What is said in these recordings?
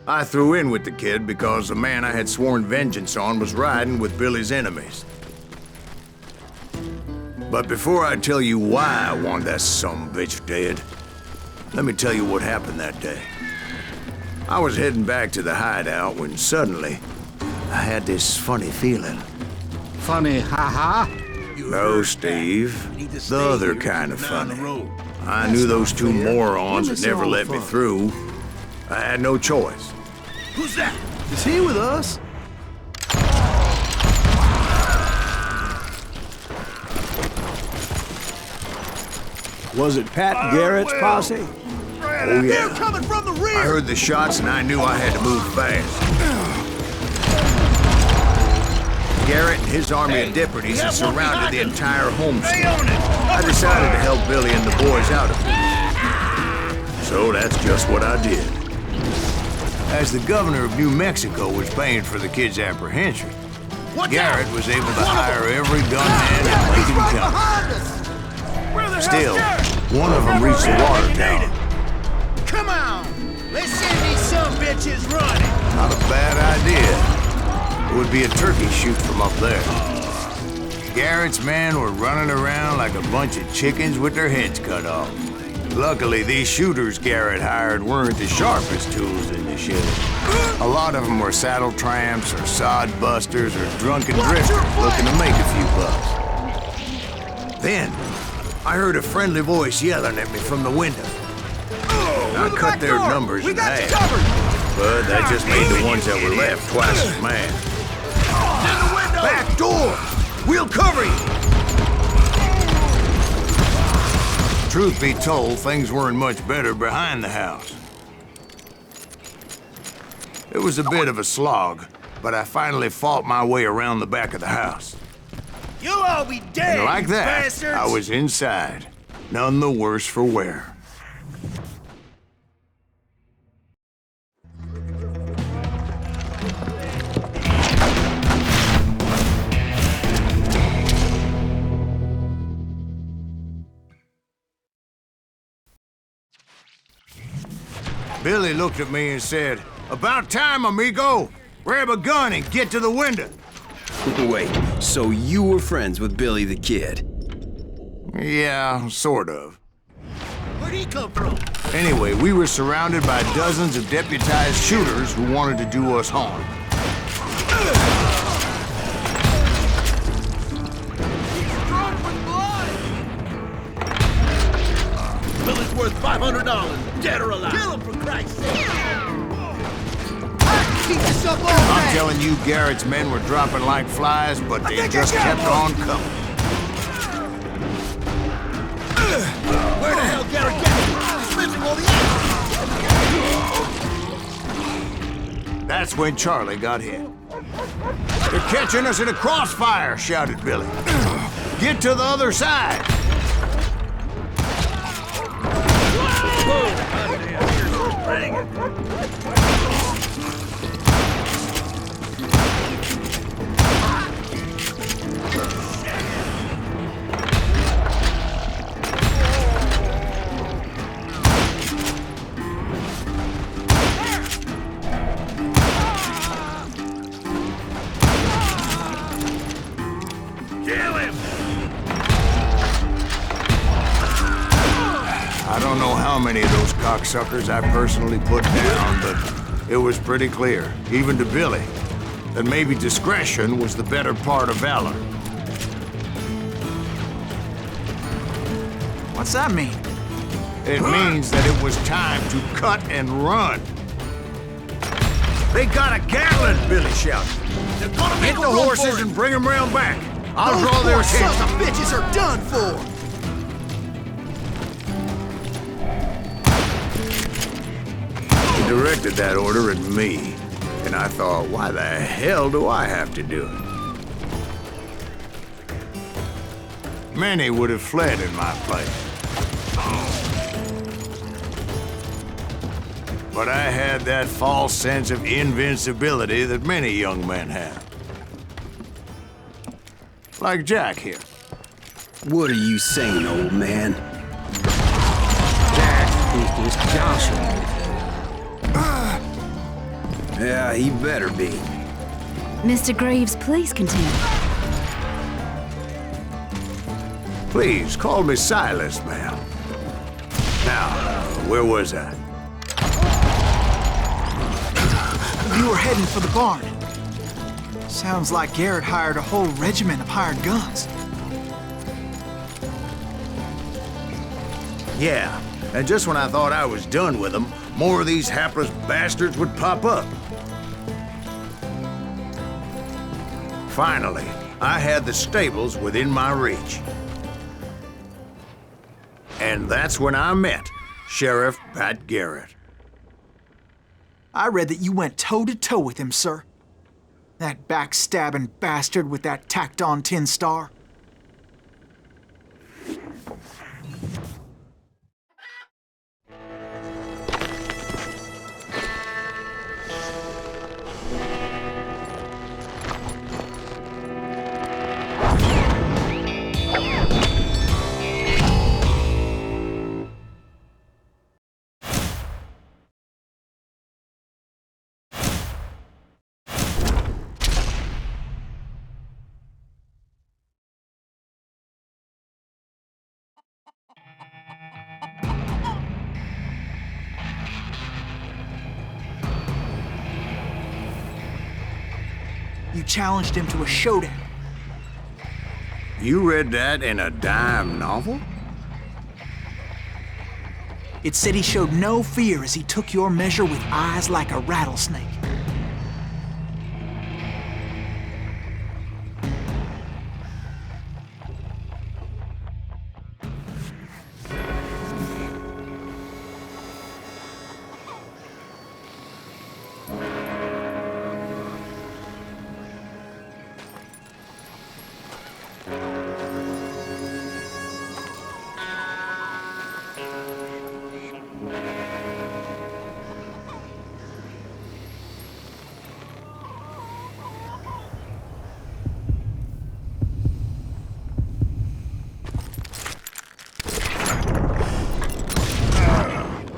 I threw in with the kid because the man I had sworn vengeance on was riding with Billy's enemies. But before I tell you why I want that sumbitch dead, let me tell you what happened that day. I was heading back to the hideout when suddenly I had this funny feeling. Funny, haha? No, Steve. The other kind of funny. I knew those two morons would never let me through. I had no choice. Who's that? Is he with us? Was it Pat Garrett's posse? Oh, yeah. They're coming from the rear! I heard the shots and I knew I had to move fast. Garrett and his army of deputies had surrounded the entire homestead. I decided to help Billy and the boys out of it. So that's just what I did. As the governor of New Mexico was paying for the kid's apprehension, Garrett was able to hire every gunman in Lincoln County. Still, one of them reached the water tower. Come on! Let's send these sumbitches running! Not a bad idea. It would be a turkey shoot from up there. Garrett's men were running around like a bunch of chickens with their heads cut off. Luckily, these shooters Garrett hired weren't the sharpest tools in the shed. A lot of them were saddle tramps or sod busters or drunken drifters looking to make a few bucks. Then, I heard a friendly voice yelling at me from the window. I cut their numbers in half, but that just made the ones that were left twice as mad. Back door! We'll cover you! Truth be told, things weren't much better behind the house. It was a bit of a slog, but I finally fought my way around the back of the house. You'll all be dead, And like that, bastards. I was inside, none the worse for wear. Billy looked at me and said, "About time, amigo! Grab a gun and get to the window!" Wait, so you were friends with Billy the Kid? Yeah, sort of. Where'd he come from? Anyway, we were surrounded by dozens of deputized shooters who wanted to do us harm. Billy's worth $500, dead or alive. Kill him, for Christ's sake! Keep this up all I'm day! telling you, Garrett's men were dropping like flies, but they just kept on coming. Where the hell Garrett got him? He's missing all the others! That's when Charlie got hit. "They're catching us in a crossfire," shouted Billy. "Get to the other side!" Kill him! I don't know how many of those cocksuckers I personally put down, but it was pretty clear, even to Billy, that maybe discretion was the better part of valor. What's that mean? It means that it was time to cut and run. "They got a Gatlin!" Billy shouted. They're gonna make "Get a the run horses for it. and bring them round back. I'll Those draw their poor sons attention." of bitches are done for! He directed that order at me, and I thought, why the hell do I have to do it? Many would have fled in my place. But I had that false sense of invincibility that many young men have. Like Jack here. What are you saying, old man? Jack is just Joshua. Yeah, he better be. Mr. Graves, please continue. Please, call me Silas, ma'am. Now, where was I? You were heading for the barn. Sounds like Garrett hired a whole regiment of hired guns. Yeah, and just when I thought I was done with them, more of these hapless bastards would pop up. Finally, I had the stables within my reach. And that's when I met Sheriff Pat Garrett. I read that you went toe-to-toe with him, sir. That backstabbing bastard with that tacked-on tin star. You challenged him to a showdown. You read that in a dime novel? It said he showed no fear as he took your measure with eyes like a rattlesnake.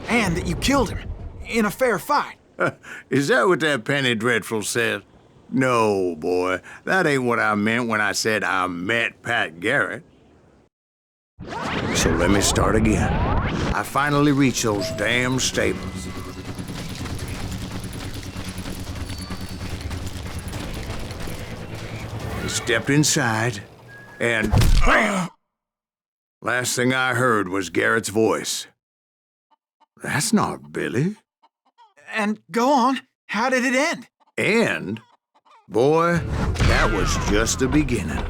And that you killed him in a fair fight. Is that what that penny dreadful said? No, boy, that ain't what I meant when I said I met Pat Garrett. So let me start again. I finally reached those damn stables. I stepped inside, and last thing I heard was Garrett's voice. That's not Billy. And go on, how did it end? And, boy, that was just the beginning.